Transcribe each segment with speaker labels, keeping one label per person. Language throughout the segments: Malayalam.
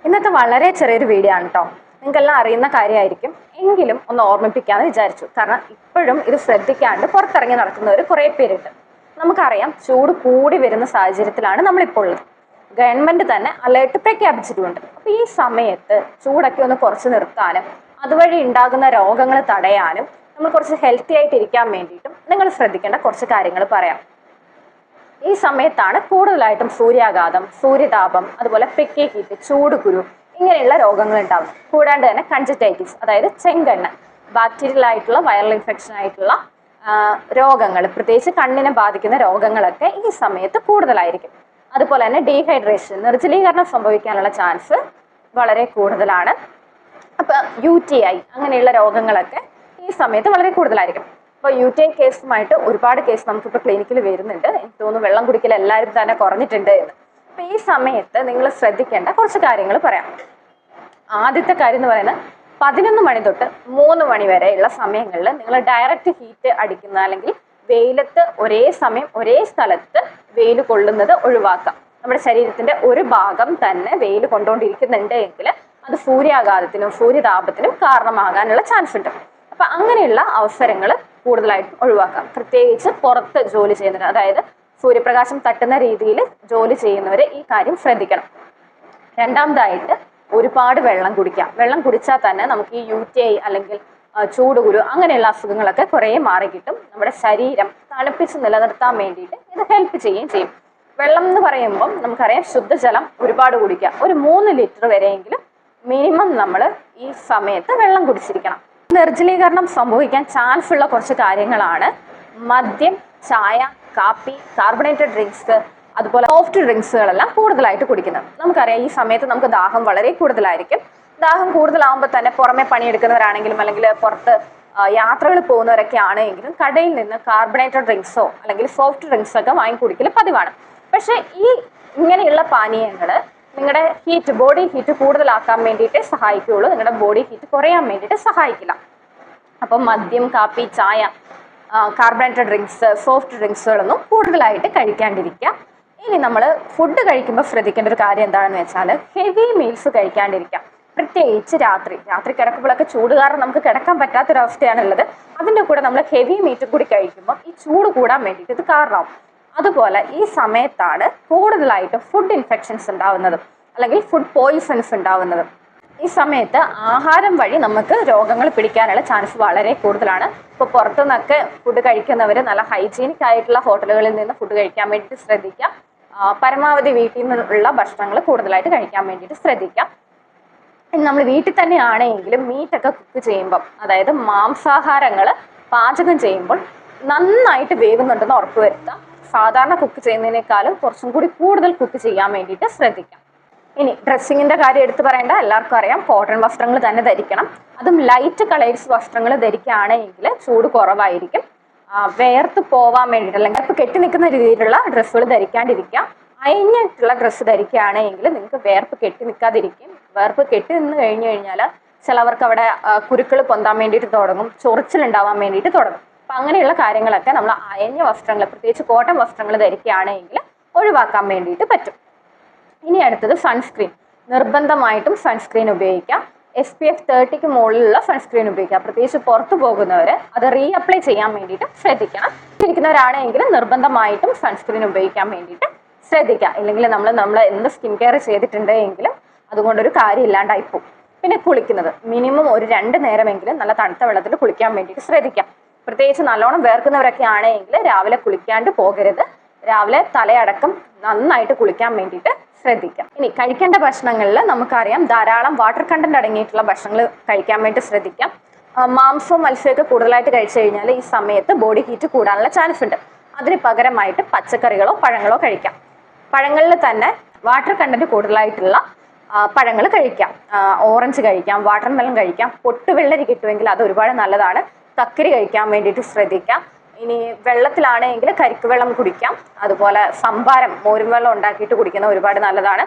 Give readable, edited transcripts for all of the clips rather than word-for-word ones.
Speaker 1: ഇന്നത്തെ വളരെ ചെറിയൊരു വീഡിയോ ആണ് കേട്ടോ. നിങ്ങൾക്കെല്ലാം അറിയുന്ന കാര്യമായിരിക്കും, എങ്കിലും ഒന്ന് ഓർമ്മിപ്പിക്കാമെന്ന് വിചാരിച്ചു. കാരണം ഇപ്പോഴും ഇത് ശ്രദ്ധിക്കാണ്ട് പുറത്തിറങ്ങി നടക്കുന്നവർ കുറേ പേരുണ്ട്. നമുക്കറിയാം, ചൂട് കൂടി വരുന്ന സാഹചര്യത്തിലാണ് നമ്മളിപ്പോൾ ഉള്ളത്. ഗവൺമെന്റ് തന്നെ അലേർട്ട് പ്രഖ്യാപിച്ചിട്ടുമുണ്ട്. അപ്പോൾ ഈ സമയത്ത് ചൂടൊക്കെ ഒന്ന് കുറച്ച് നിർത്താനും അതുവഴി ഉണ്ടാകുന്ന രോഗങ്ങൾ തടയാനും നമ്മൾ കുറച്ച് ഹെൽത്തി ആയിട്ട് ഇരിക്കാൻ വേണ്ടിയിട്ടും നിങ്ങൾ ശ്രദ്ധിക്കേണ്ട കുറച്ച് കാര്യങ്ങൾ പറയാം. ഈ സമയത്താണ് കൂടുതലായിട്ടും സൂര്യാഘാതം, സൂര്യതാപം, അതുപോലെ പ്രിക്കി ഹീറ്റ്, ചൂടുകുരു ഇങ്ങനെയുള്ള രോഗങ്ങൾ ഉണ്ടാകും. കൂടാണ്ട് തന്നെ കൺജക്റ്റൈറ്റിസ്, അതായത് ചെങ്കണ്ണ്, ബാക്ടീരിയൽ ആയിട്ടുള്ള വൈറൽ ഇൻഫെക്ഷൻ ആയിട്ടുള്ള രോഗങ്ങൾ, പ്രത്യേകിച്ച് കണ്ണിനെ ബാധിക്കുന്ന രോഗങ്ങളൊക്കെ ഈ സമയത്ത് കൂടുതലായിരിക്കും. അതുപോലെ തന്നെ ഡീഹൈഡ്രേഷൻ, നിർജ്ജലീകരണം സംഭവിക്കാനുള്ള ചാൻസ് വളരെ കൂടുതലാണ്. അപ്പൊ UTI അങ്ങനെയുള്ള രോഗങ്ങളൊക്കെ ഈ സമയത്ത് വളരെ കൂടുതലായിരിക്കും. അപ്പോൾ UTI കേസുമായിട്ട് ഒരുപാട് കേസ് നമുക്കിപ്പോൾ ക്ലിനിക്കിൽ വരുന്നുണ്ട്. എനിക്ക് തോന്നുന്നു വെള്ളം കുടിക്കൽ എല്ലാവരും തന്നെ കുറഞ്ഞിട്ടുണ്ട് എന്ന്. അപ്പൊ ഈ സമയത്ത് നിങ്ങൾ ശ്രദ്ധിക്കേണ്ട കുറച്ച് കാര്യങ്ങൾ പറയാം. ആദ്യത്തെ കാര്യം എന്ന് പറയുന്നത് 11 മണി തൊട്ട് 3 മണി വരെയുള്ള സമയങ്ങളിൽ നിങ്ങൾ ഡയറക്റ്റ് ഹീറ്റ് അടിക്കുന്ന അല്ലെങ്കിൽ വെയിലത്ത് ഒരേ സമയം ഒരേ സ്ഥലത്ത് വെയിൽ കൊള്ളുന്നത് ഒഴിവാക്കാം. നമ്മുടെ ശരീരത്തിന്റെ ഒരു ഭാഗം തന്നെ വെയിൽ കൊണ്ടുകൊണ്ടിരിക്കുന്നുണ്ട് എങ്കിൽ അത് സൂര്യാഘാതത്തിനും സൂര്യതാപത്തിനും കാരണമാകാനുള്ള ചാൻസ് ഉണ്ട്. അപ്പൊ അങ്ങനെയുള്ള അവസരങ്ങൾ കൂടുതലായിട്ടും ഒഴിവാക്കാം. പ്രത്യേകിച്ച് പുറത്ത് ജോലി ചെയ്യുന്നവർ, അതായത് സൂര്യപ്രകാശം തട്ടുന്ന രീതിയിൽ ജോലി ചെയ്യുന്നവർ ഈ കാര്യം ശ്രദ്ധിക്കണം. രണ്ടാമതായിട്ട് ഒരുപാട് വെള്ളം കുടിക്കാം. വെള്ളം കുടിച്ചാൽ തന്നെ നമുക്ക് ഈ UTI അല്ലെങ്കിൽ ചൂടുകുരു അങ്ങനെയുള്ള അസുഖങ്ങളൊക്കെ കുറേ മാറിക്കിട്ടും. നമ്മുടെ ശരീരം തണുപ്പിച്ച് നിലനിർത്താൻ വേണ്ടിയിട്ട് ഇത് ഹെൽപ്പ് ചെയ്യുകയും ചെയ്യും. വെള്ളം എന്ന് പറയുമ്പം നമുക്കറിയാം, ശുദ്ധജലം ഒരുപാട് കുടിക്കുക. ഒരു 3 ലിറ്റർ വരെയെങ്കിലും മിനിമം നമ്മൾ ഈ സമയത്ത് വെള്ളം കുടിച്ചിരിക്കണം. നിർജ്ജലീകരണം സംഭവിക്കാൻ ചാൻസ് ഉള്ള കുറച്ച് കാര്യങ്ങളാണ് മദ്യം, ചായ, കാപ്പി, കാർബണേറ്റഡ് ഡ്രിങ്ക്സ്, അതുപോലെ സോഫ്റ്റ് ഡ്രിങ്ക്സുകളെല്ലാം കൂടുതലായിട്ട് കുടിക്കുന്നത്. നമുക്കറിയാം, ഈ സമയത്ത് നമുക്ക് ദാഹം വളരെ കൂടുതലായിരിക്കും. ദാഹം കൂടുതലാകുമ്പോൾ തന്നെ പുറമെ പണിയെടുക്കുന്നവരാണെങ്കിലും അല്ലെങ്കിൽ പുറത്ത് യാത്രകൾ പോകുന്നവരൊക്കെ ആണെങ്കിലും കടയിൽ നിന്ന് കാർബണേറ്റഡ് ഡ്രിങ്ക്സോ അല്ലെങ്കിൽ സോഫ്റ്റ് ഡ്രിങ്ക്സോ ഒക്കെ വാങ്ങി കുടിക്കൽ പതിവാണ്. പക്ഷേ ഇങ്ങനെയുള്ള പാനീയങ്ങൾ നിങ്ങളുടെ ബോഡി ഹീറ്റ് കൂടുതലാക്കാൻ വേണ്ടിയിട്ടേ സഹായിക്കുകയുള്ളൂ. നിങ്ങളുടെ ബോഡി ഹീറ്റ് കുറയാൻ വേണ്ടിയിട്ട് സഹായിക്കില്ല. അപ്പം മദ്യം, കാപ്പി, ചായ, കാർബണേറ്റഡ് ഡ്രിങ്ക്സ്, സോഫ്റ്റ് ഡ്രിങ്ക്സുകളൊന്നും കൂടുതലായിട്ട് കഴിക്കാണ്ടിരിക്കുക. ഇനി നമ്മൾ ഫുഡ് കഴിക്കുമ്പോൾ ശ്രദ്ധിക്കേണ്ട ഒരു കാര്യം എന്താണെന്ന് വെച്ചാൽ ഹെവി മീൽസ് കഴിക്കാണ്ടിരിക്കുക. പ്രത്യേകിച്ച് രാത്രി കിടക്കുമ്പോഴൊക്കെ ചൂട് കാരണം നമുക്ക് കിടക്കാൻ പറ്റാത്തൊരവസ്ഥയാണുള്ളത്. അതിൻ്റെ കൂടെ നമ്മൾ ഹെവി മീറ്റ് കൂടി കഴിക്കുമ്പോൾ ഈ ചൂട് കൂടാൻ വേണ്ടിയിട്ട് ഇത് കാരണമാവും. അതുപോലെ ഈ സമയത്താണ് കൂടുതലായിട്ട് ഫുഡ് ഇൻഫെക്ഷൻസ് ഉണ്ടാവുന്നതും അല്ലെങ്കിൽ ഫുഡ് പോയിസൺസ് ഉണ്ടാവുന്നതും. ഈ സമയത്ത് ആഹാരം വഴി നമുക്ക് രോഗങ്ങൾ പിടിക്കാനുള്ള ചാൻസ് വളരെ കൂടുതലാണ്. ഇപ്പോൾ പുറത്തുനിന്നൊക്കെ ഫുഡ് കഴിക്കുന്നവർ നല്ല ഹൈജീനിക് ആയിട്ടുള്ള ഹോട്ടലുകളിൽ നിന്ന് ഫുഡ് കഴിക്കാൻ വേണ്ടിയിട്ട് ശ്രദ്ധിക്കാം. പരമാവധി വീട്ടിൽ നിന്നുള്ള ഭക്ഷണങ്ങൾ കൂടുതലായിട്ട് കഴിക്കാൻ വേണ്ടിയിട്ട് ശ്രദ്ധിക്കാം. നമ്മൾ വീട്ടിൽ തന്നെ ആണെങ്കിലും മീറ്റൊക്കെ കുക്ക് ചെയ്യുമ്പം, അതായത് മാംസാഹാരങ്ങൾ പാചകം ചെയ്യുമ്പോൾ നന്നായിട്ട് വേവുന്നുണ്ടെന്ന് ഉറപ്പുവരുത്താം. സാധാരണ കുക്ക് ചെയ്യുന്നതിനേക്കാളും കുറച്ചും കൂടി കൂടുതൽ കുക്ക് ചെയ്യാൻ വേണ്ടിയിട്ട് ശ്രദ്ധിക്കാം. ഇനി ഡ്രസ്സിങ്ങിന്റെ കാര്യം എടുത്തു പറയേണ്ട, എല്ലാവർക്കും അറിയാം, കോട്ടൺ വസ്ത്രങ്ങൾ തന്നെ ധരിക്കണം. അതും ലൈറ്റ് കളേഴ്സ് വസ്ത്രങ്ങൾ ധരിക്കുകയാണെങ്കിൽ ചൂട് കുറവായിരിക്കും. വേർത്ത് പോവാൻ വേണ്ടിയിട്ട് അല്ലെങ്കിൽ ഇപ്പോൾ കെട്ടി നിൽക്കുന്ന രീതിയിലുള്ള ഡ്രസ്സുകൾ ധരിക്കാണ്ടിരിക്കുക. അയഞ്ഞിട്ടുള്ള ഡ്രസ്സ് ധരിക്കുകയാണെങ്കിൽ നിങ്ങൾക്ക് വേർപ്പ് കെട്ടി നിൽക്കാതിരിക്കും. വേർപ്പ് കെട്ടി നിന്ന് കഴിഞ്ഞാൽ ചിലവർക്ക് അവിടെ കുരുക്കൾ പൊന്താൻ വേണ്ടിയിട്ട് തുടങ്ങും, ചൊറിച്ചിലുണ്ടാവാൻ വേണ്ടിയിട്ട് തുടങ്ങും. അപ്പം അങ്ങനെയുള്ള കാര്യങ്ങളൊക്കെ നമ്മൾ അയഞ്ഞ വസ്ത്രങ്ങൾ, പ്രത്യേകിച്ച് കോട്ടൺ വസ്ത്രങ്ങൾ ധരിക്കുകയാണെങ്കിൽ ഒഴിവാക്കാൻ വേണ്ടിയിട്ട് പറ്റും. ഇനി അടുത്തത് സൺസ്ക്രീൻ. നിർബന്ധമായിട്ടും സൺസ്ക്രീൻ ഉപയോഗിക്കാം. SPF 30ക്ക് മുകളിലുള്ള സൺസ്ക്രീൻ ഉപയോഗിക്കാം. പ്രത്യേകിച്ച് പുറത്തു പോകുന്നവർ അത് റീഅപ്ലൈ ചെയ്യാൻ വേണ്ടിയിട്ട് ശ്രദ്ധിക്കണം. ഇരിക്കുന്നവരാണെങ്കിൽ നിർബന്ധമായിട്ടും സൺസ്ക്രീൻ ഉപയോഗിക്കാൻ വേണ്ടിയിട്ട് ശ്രദ്ധിക്കാം. ഇല്ലെങ്കിൽ നമ്മൾ എന്ത് സ്കിൻ കെയർ ചെയ്തിട്ടുണ്ട് എങ്കിലും അതുകൊണ്ടൊരു കാര്യം ഇല്ലാണ്ടായിപ്പോവും. പിന്നെ കുളിക്കുന്നത് മിനിമം ഒരു 2 നേരമെങ്കിലും നല്ല തണുത്ത വെള്ളത്തിൽ കുളിക്കാൻ വേണ്ടിയിട്ട് ശ്രദ്ധിക്കാം. പ്രത്യേകിച്ച് നല്ലോണം വേർക്കുന്നവരൊക്കെ ആണെങ്കിൽ രാവിലെ കുളിക്കാണ്ട് പോകരുത്. രാവിലെ തലയടക്കം നന്നായിട്ട് കുളിക്കാൻ വേണ്ടിയിട്ട് ശ്രദ്ധിക്കാം. ഇനി കഴിക്കേണ്ട ഭക്ഷണങ്ങളിൽ നമുക്കറിയാം, ധാരാളം വാട്ടർ കണ്ടന്റ് അടങ്ങിയിട്ടുള്ള ഭക്ഷണങ്ങൾ കഴിക്കാൻ വേണ്ടി ശ്രദ്ധിക്കാം. മാംസവും മത്സ്യമൊക്കെ കൂടുതലായിട്ട് കഴിച്ചു കഴിഞ്ഞാൽ ഈ സമയത്ത് ബോഡി ഹീറ്റ് കൂടാനുള്ള ചാൻസ് ഉണ്ട്. അതിന് പകരമായിട്ട് പച്ചക്കറികളോ പഴങ്ങളോ കഴിക്കാം. പഴങ്ങളിൽ തന്നെ വാട്ടർ കണ്ടന്റ് കൂടുതലായിട്ടുള്ള പഴങ്ങൾ കഴിക്കാം. ഓറഞ്ച് കഴിക്കാം, വാട്ടർ മെലൺ കഴിക്കാം. പൊട്ടുവെള്ളരി കിട്ടുമെങ്കിൽ അത് ഒരുപാട് നല്ലതാണ്. കക്കരി കഴിക്കാൻ വേണ്ടിയിട്ട് ശ്രദ്ധിക്കാം. ഇനി വെള്ളത്തിലാണെങ്കിൽ കരിക്ക് വെള്ളം കുടിക്കാം. അതുപോലെ സംഭാരം, മോരും വെള്ളം ഉണ്ടാക്കിയിട്ട് കുടിക്കുന്നത് ഒരുപാട് നല്ലതാണ്.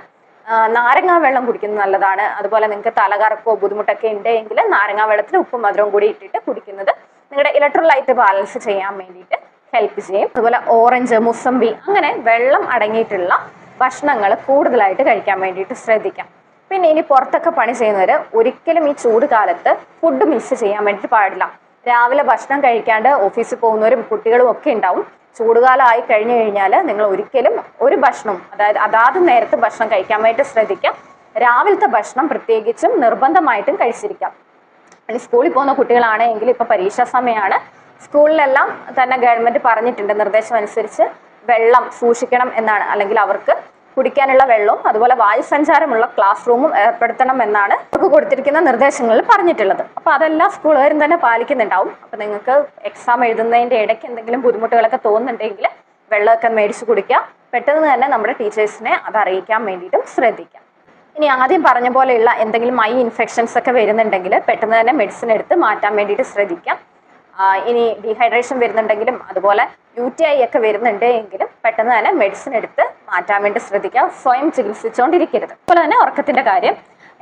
Speaker 1: നാരങ്ങാ വെള്ളം കുടിക്കുന്നത് നല്ലതാണ്. അതുപോലെ നിങ്ങൾക്ക് തലകറക്കോ ബുദ്ധിമുട്ടൊക്കെ ഉണ്ടെങ്കിൽ നാരങ്ങാ വെള്ളത്തിൽ ഉപ്പും മധുരവും കൂടി ഇട്ടിട്ട് കുടിക്കുന്നത് നിങ്ങളുടെ ഇലക്ട്രോലൈറ്റ് ബാലൻസ് ചെയ്യാൻ വേണ്ടിയിട്ട് ഹെൽപ്പ് ചെയ്യും. അതുപോലെ ഓറഞ്ച്, മുസമ്പി അങ്ങനെ വെള്ളം അടങ്ങിയിട്ടുള്ള ഭക്ഷണങ്ങൾ കൂടുതലായിട്ട് കഴിക്കാൻ വേണ്ടിയിട്ട് ശ്രദ്ധിക്കാം. പിന്നെ ഇനി പുറത്തൊക്കെ പണി ചെയ്യുന്നവർ ഒരിക്കലും ഈ ചൂട് കാലത്ത് ഫുഡ് മിസ് ചെയ്യാൻ വേണ്ടിയിട്ട് പാടില്ല. രാവിലെ ഭക്ഷണം കഴിക്കാണ്ട് ഓഫീസിൽ പോകുന്നവരും കുട്ടികളും ഒക്കെ ഉണ്ടാവും. ചൂടുകാലം ആയി കഴിഞ്ഞു കഴിഞ്ഞാൽ നിങ്ങൾ ഒരിക്കലും ഒരു ഭക്ഷണവും, അതായത് അതാത് നേരത്ത് ഭക്ഷണം കഴിക്കാൻ വേണ്ടി ശ്രദ്ധിക്കാം. രാവിലത്തെ ഭക്ഷണം പ്രത്യേകിച്ചും നിർബന്ധമായിട്ടും കഴിച്ചിരിക്കാം. ഇനി സ്കൂളിൽ പോകുന്ന കുട്ടികളാണെങ്കിൽ ഇപ്പൊ പരീക്ഷാ സമയമാണ്, സ്കൂളിലെല്ലാം തന്നെ ഗവൺമെന്റ് പറഞ്ഞിട്ടുണ്ട് നിർദ്ദേശം അനുസരിച്ച് വെള്ളം സൂക്ഷിക്കണം എന്നാണ്. അല്ലെങ്കിൽ അവർക്ക് കുടിക്കാനുള്ള വെള്ളവും അതുപോലെ വായുസഞ്ചാരമുള്ള ക്ലാസ് റൂമും ഏർപ്പെടുത്തണം എന്നാണ് അവർക്ക് കൊടുത്തിരിക്കുന്ന നിർദ്ദേശങ്ങളിൽ പറഞ്ഞിട്ടുള്ളത്. അപ്പൊ അതെല്ലാം സ്കൂളുകാരും തന്നെ പാലിക്കുന്നുണ്ടാവും. അപ്പൊ നിങ്ങൾക്ക് എക്സാം എഴുതുന്നതിന്റെ ഇടയ്ക്ക് എന്തെങ്കിലും ബുദ്ധിമുട്ടുകളൊക്കെ തോന്നുന്നുണ്ടെങ്കിൽ വെള്ളമൊക്കെ മേടിച്ച് കുടിക്കുക. പെട്ടെന്ന് തന്നെ നമ്മുടെ ടീച്ചേഴ്സിനെ അത് അറിയിക്കാൻ വേണ്ടിയിട്ടും ശ്രദ്ധിക്കാം. ഇനി ആദ്യം പറഞ്ഞ പോലെയുള്ള എന്തെങ്കിലും ഐ ഇൻഫെക്ഷൻസ് ഒക്കെ വരുന്നുണ്ടെങ്കിൽ പെട്ടെന്ന് തന്നെ മെഡിസിൻ എടുത്ത് മാറ്റാൻ വേണ്ടിയിട്ട് ശ്രദ്ധിക്കാം. ഇനി ഡീഹൈഡ്രേഷൻ വരുന്നുണ്ടെങ്കിലും അതുപോലെ UTI ഒക്കെ വരുന്നുണ്ട് എങ്കിലും പെട്ടെന്ന് തന്നെ മെഡിസിൻ എടുത്ത് മാറ്റാൻ വേണ്ടി ശ്രദ്ധിക്കുക. സ്വയം ചികിത്സിച്ചുകൊണ്ടിരിക്കരുത്. അതുപോലെ തന്നെ ഉറക്കത്തിന്റെ കാര്യം,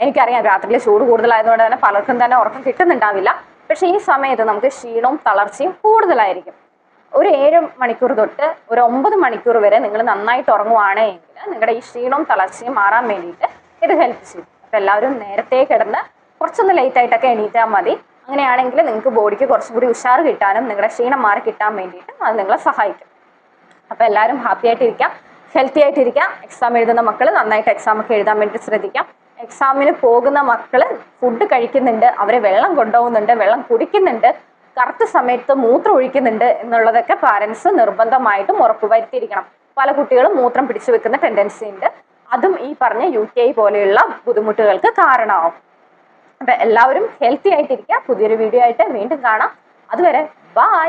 Speaker 1: എനിക്കറിയാം രാത്രിയിൽ ചൂട് കൂടുതലായതുകൊണ്ട് തന്നെ പലർക്കും തന്നെ ഉറക്കം കിട്ടുന്നുണ്ടാവില്ല. പക്ഷെ ഈ സമയത്ത് നമുക്ക് ക്ഷീണവും തളർച്ചയും കൂടുതലായിരിക്കും. ഒരു 7 മണിക്കൂർ തൊട്ട് ഒരു 9 മണിക്കൂർ വരെ നിങ്ങൾ നന്നായിട്ട് ഉറങ്ങുവാണെങ്കിൽ നിങ്ങളുടെ ഈ ക്ഷീണവും തളർച്ചയും മാറാൻ വേണ്ടിയിട്ട് ഇത് ഹെൽപ്പ് ചെയ്യും. അപ്പം എല്ലാവരും നേരത്തെ കിടന്ന് കുറച്ചൊന്ന് ലേറ്റ് ആയിട്ടൊക്കെ എണീറ്റാൽ മതി. അങ്ങനെയാണെങ്കിൽ നിങ്ങൾക്ക് ബോഡിക്ക് കുറച്ചും കൂടി ഉഷാറ് കിട്ടാനും നിങ്ങളുടെ ക്ഷീണം മാറി കിട്ടാൻ വേണ്ടിയിട്ടും അത് നിങ്ങളെ സഹായിക്കും. അപ്പോൾ എല്ലാവരും ഹാപ്പി ആയിട്ടിരിക്കാം, ഹെൽത്തി ആയിട്ടിരിക്കാം. എക്സാം എഴുതുന്ന മക്കൾ നന്നായിട്ട് എക്സാം ഒക്കെ എഴുതാൻ വേണ്ടി ശ്രദ്ധിക്കാം. എക്സാമിന് പോകുന്ന മക്കൾ ഫുഡ് കഴിക്കുന്നുണ്ട്, അവരെ വെള്ളം കൊണ്ടുപോകുന്നുണ്ട്, വെള്ളം കുടിക്കുന്നുണ്ട്, കറക്റ്റ് സമയത്ത് മൂത്രം ഒഴിക്കുന്നുണ്ട് എന്നുള്ളതൊക്കെ പാരൻസ് നിർബന്ധമായിട്ടും ഉറപ്പുവരുത്തിയിരിക്കണം. പല കുട്ടികളും മൂത്രം പിടിച്ചു വെക്കുന്ന ടെൻഡൻസി ഉണ്ട്. അതും ഈ പറഞ്ഞ UTI പോലെയുള്ള ബുദ്ധിമുട്ടുകൾക്ക് കാരണമാവും. അപ്പൊ എല്ലാവരും ഹെൽത്തി ആയിട്ടിരിക്കുക. പുതിയൊരു വീഡിയോ ആയിട്ട് വീണ്ടും കാണാം. അതുവരെ ബൈ.